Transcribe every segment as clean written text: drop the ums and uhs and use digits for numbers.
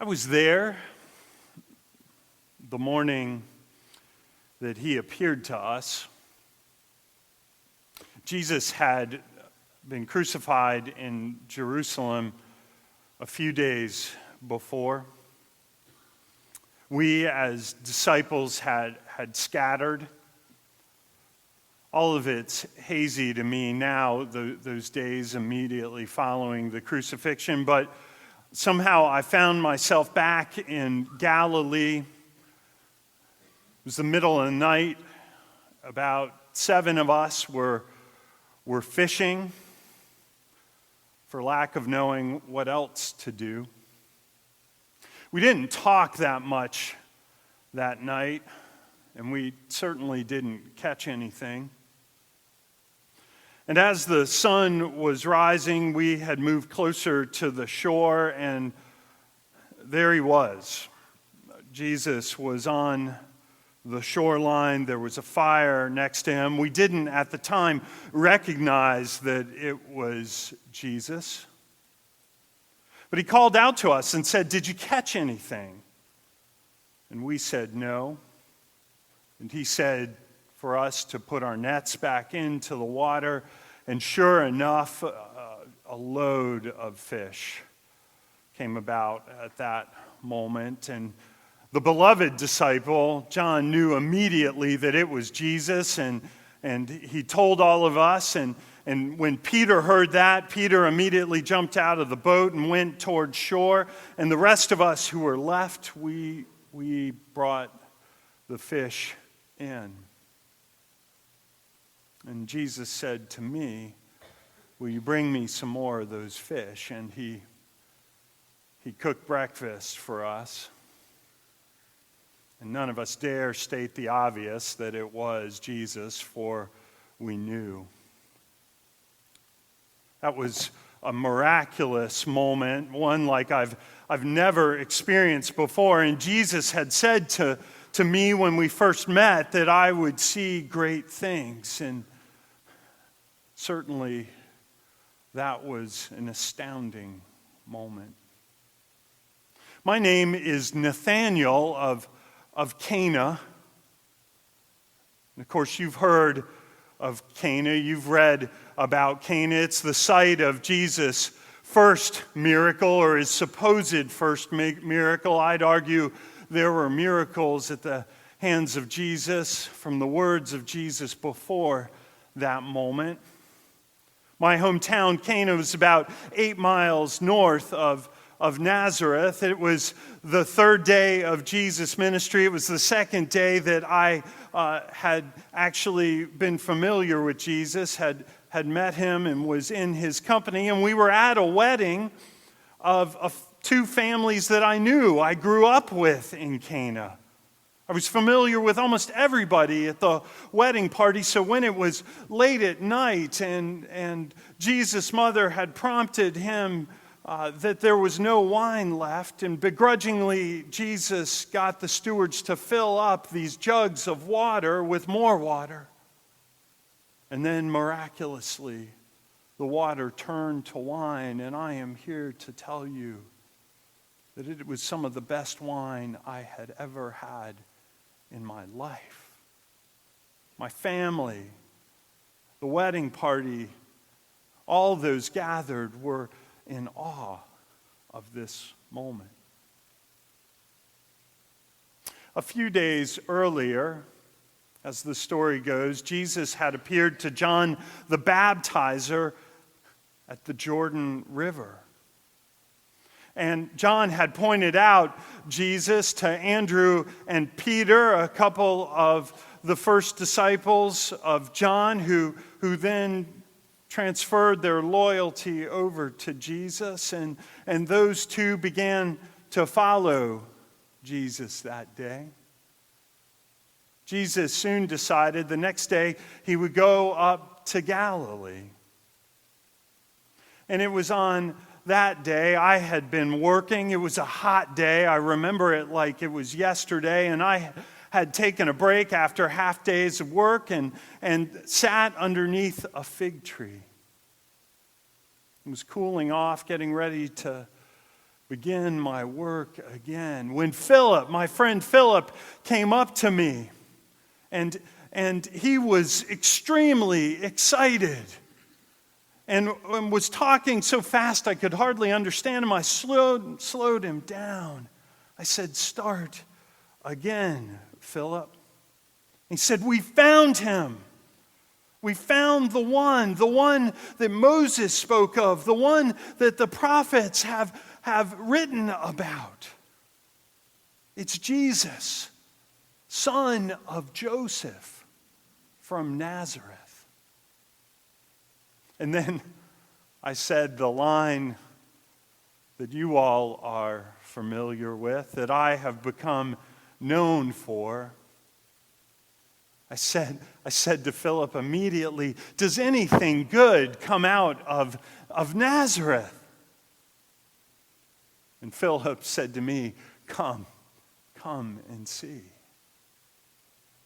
I was there the morning that he appeared to us. Jesus had been crucified in Jerusalem a few days before. We as disciples had scattered. All of it's hazy to me now, those days immediately following the crucifixion, but somehow I found myself back in Galilee. It was the middle of the night. About 7 of us were fishing for lack of knowing what else to do. We didn't talk that much that night, and we certainly didn't catch anything. And as the sun was rising, we had moved closer to the shore, and there he was. Jesus was on the shoreline. There was a fire next to him. We didn't at the time recognize that it was Jesus. But he called out to us and said, "Did you catch anything?" And we said, "No." And he said for us to put our nets back into the water. And sure enough, a load of fish came about at that moment. And the beloved disciple, John, knew immediately that it was Jesus, and he told all of us. And when Peter heard that, Peter immediately jumped out of the boat and went toward shore. And the rest of us who were left, we brought the fish in. And Jesus said to me, "Will you bring me some more of those fish?" And he cooked breakfast for us. And none of us dare state the obvious that it was Jesus, for we knew. That was a miraculous moment, one like I've never experienced before. And Jesus had said to me when we first met that I would see great things. And certainly that was an astounding moment. My name is Nathaniel of Cana. And of course, you've heard of Cana. You've read about Cana. It's the site of Jesus' first miracle, or his supposed first miracle. I'd argue there were miracles at the hands of Jesus from the words of Jesus before that moment. My hometown, Cana, was about 8 miles north of Nazareth. It was the 3rd day of Jesus' ministry. It was the 2nd day that I had actually been familiar with Jesus, had met him and was in his company. And we were at a wedding of 2 families that I knew, I grew up with in Cana. I was familiar with almost everybody at the wedding party, so when it was late at night and Jesus' mother had prompted him that there was no wine left, and begrudgingly Jesus got the stewards to fill up these jugs of water with more water. And then miraculously, the water turned to wine, and I am here to tell you that it was some of the best wine I had ever had in my life. My family, the wedding party, all those gathered were in awe of this moment. A few days earlier, as the story goes, Jesus had appeared to John the Baptizer at the Jordan River. And John had pointed out Jesus to Andrew and Peter, a couple of the first disciples of John, who then transferred their loyalty over to Jesus. And those 2 began to follow Jesus that day. Jesus soon decided the next day he would go up to Galilee. And it was on that day I had been working. It was a hot day. I remember it like it was yesterday. And I had taken a break after half days of work and sat underneath a fig tree. It was cooling off, getting ready to begin my work again. When Philip, my friend Philip, came up to me, and he was extremely excited and was talking so fast I could hardly understand him. I slowed him down. I said, "Start again, Philip." He said, "We found him. We found the one that Moses spoke of, the one that the prophets have written about. It's Jesus, son of Joseph from Nazareth." And then I said the line that you all are familiar with, that I have become known for. I said to Philip immediately, "Does anything good come out of Nazareth?" And Philip said to me, Come and see."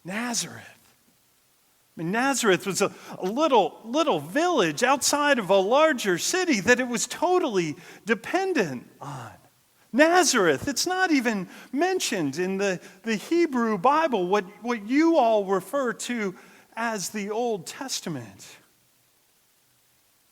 Nazareth. I mean, Nazareth was a little village outside of a larger city that it was totally dependent on. Nazareth, it's not even mentioned in the Hebrew Bible, what you all refer to as the Old Testament.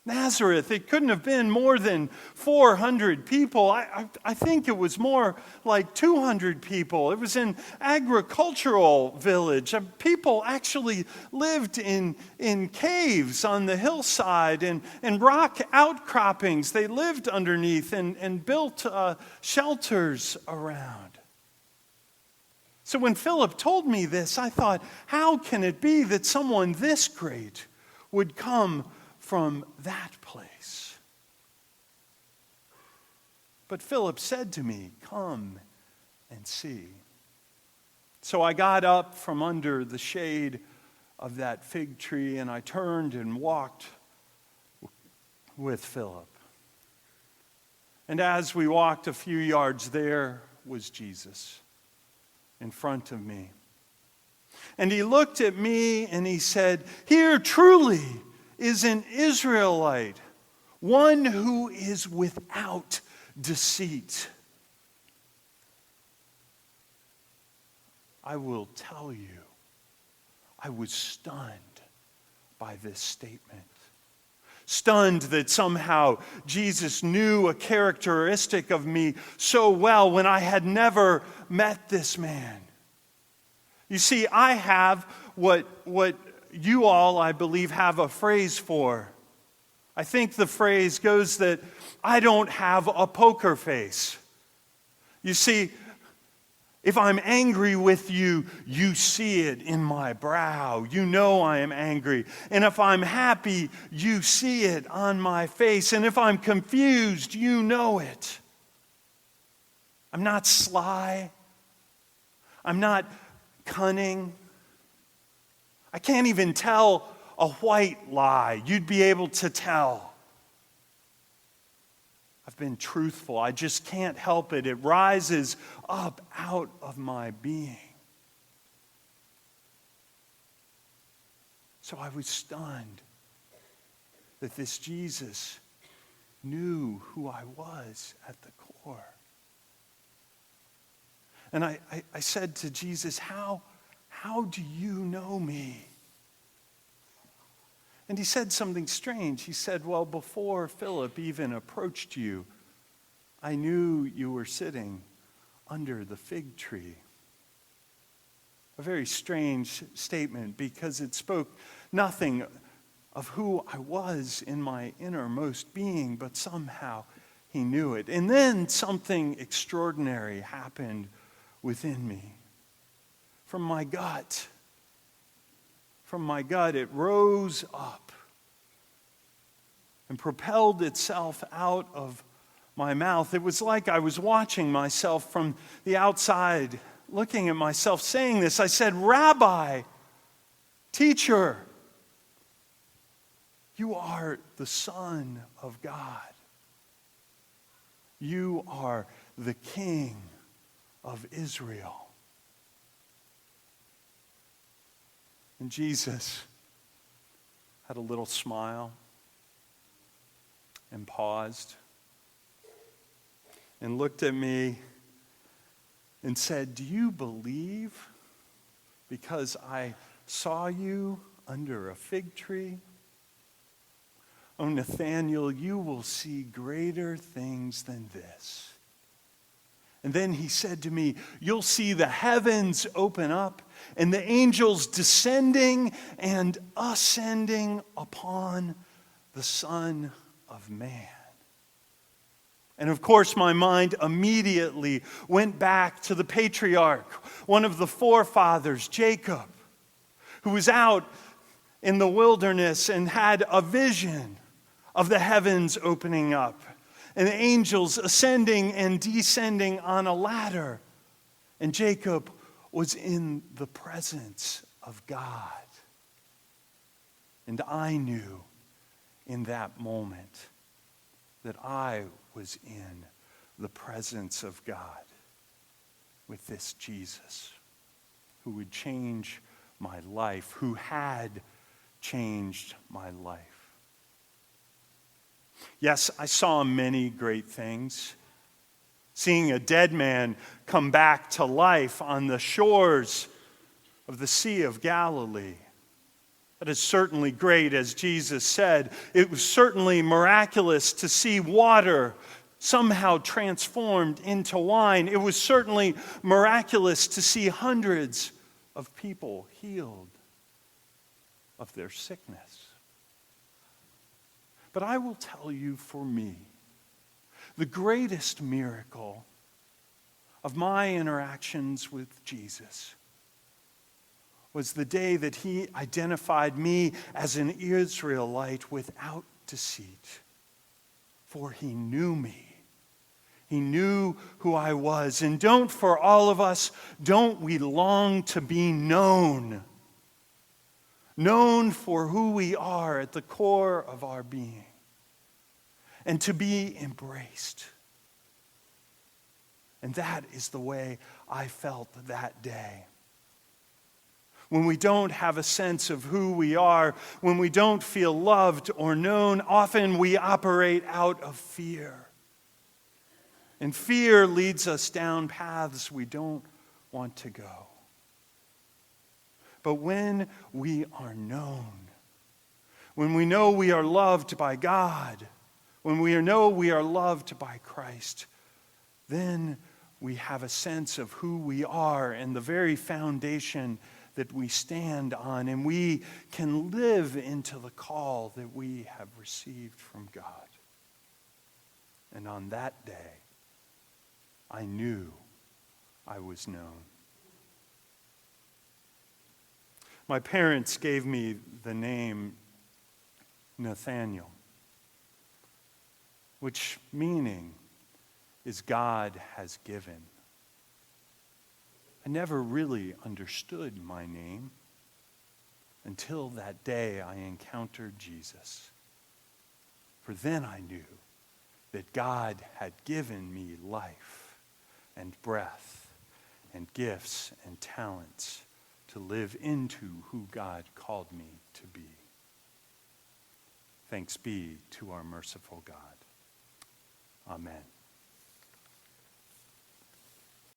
Nazareth, it couldn't have been more than 400 people. I think it was more like 200 people. It was an agricultural village. People actually lived in caves on the hillside and rock outcroppings. They lived underneath and built shelters around. So when Philip told me this, I thought, how can it be that someone this great would come from that place? But Philip said to me, "Come and see." So I got up from under the shade of that fig tree and I turned and walked with Philip. And as we walked a few yards, there was Jesus in front of me. And he looked at me and he said, "Here truly is an Israelite, one who is without deceit." I will tell you, I was stunned by this statement. Stunned that somehow Jesus knew a characteristic of me so well when I had never met this man. You see, I have what you all, I believe, have a phrase for. I think the phrase goes that I don't have a poker face. You see, if I'm angry with you, you see it in my brow. You know I am angry. And if I'm happy, you see it on my face. And if I'm confused, you know it. I'm not sly. I'm not cunning. I can't even tell a white lie. You'd be able to tell. I've been truthful. I just can't help it. It rises up out of my being. So I was stunned that this Jesus knew who I was at the core. And I said to Jesus, how do you know me? And he said something strange. He said, "Well, before Philip even approached you, I knew you were sitting under the fig tree." A very strange statement because it spoke nothing of who I was in my innermost being, but somehow he knew it. And then something extraordinary happened within me. From my gut, it rose up and propelled itself out of my mouth. It was like I was watching myself from the outside, looking at myself, saying this. I said, "Rabbi, teacher, you are the Son of God. You are the King of Israel." And Jesus had a little smile and paused. and looked at me and said, "Do you believe because I saw you under a fig tree? Oh, Nathanael, you will see greater things than this." And then he said to me, "You'll see the heavens open up and the angels descending and ascending upon the Son of Man." And of course, my mind immediately went back to the patriarch, one of the forefathers, Jacob, who was out in the wilderness and had a vision of the heavens opening up and the angels ascending and descending on a ladder. And Jacob was in the presence of God. And I knew in that moment that I was in the presence of God with this Jesus who would change my life, who had changed my life. Yes, I saw many great things. Seeing a dead man come back to life on the shores of the Sea of Galilee. That is certainly great, as Jesus said. It was certainly miraculous to see water somehow transformed into wine. It was certainly miraculous to see hundreds of people healed of their sickness. But I will tell you, for me, the greatest miracle of my interactions with Jesus was the day that he identified me as an Israelite without deceit. For he knew me. He knew who I was. And don't we long to be known? Known for who we are at the core of our being. And to be embraced. And that is the way I felt that day. When we don't have a sense of who we are, when we don't feel loved or known, often we operate out of fear. And fear leads us down paths we don't want to go. But when we are known, when we know we are loved by God, when we know we are loved by Christ, then we have a sense of who we are and the very foundation that we stand on, and we can live into the call that we have received from God. And on that day, I knew I was known. My parents gave me the name Nathanael, which meaning is God has given. I never really understood my name until that day I encountered Jesus. For then I knew that God had given me life and breath and gifts and talents to live into who God called me to be. Thanks be to our merciful God. Amen.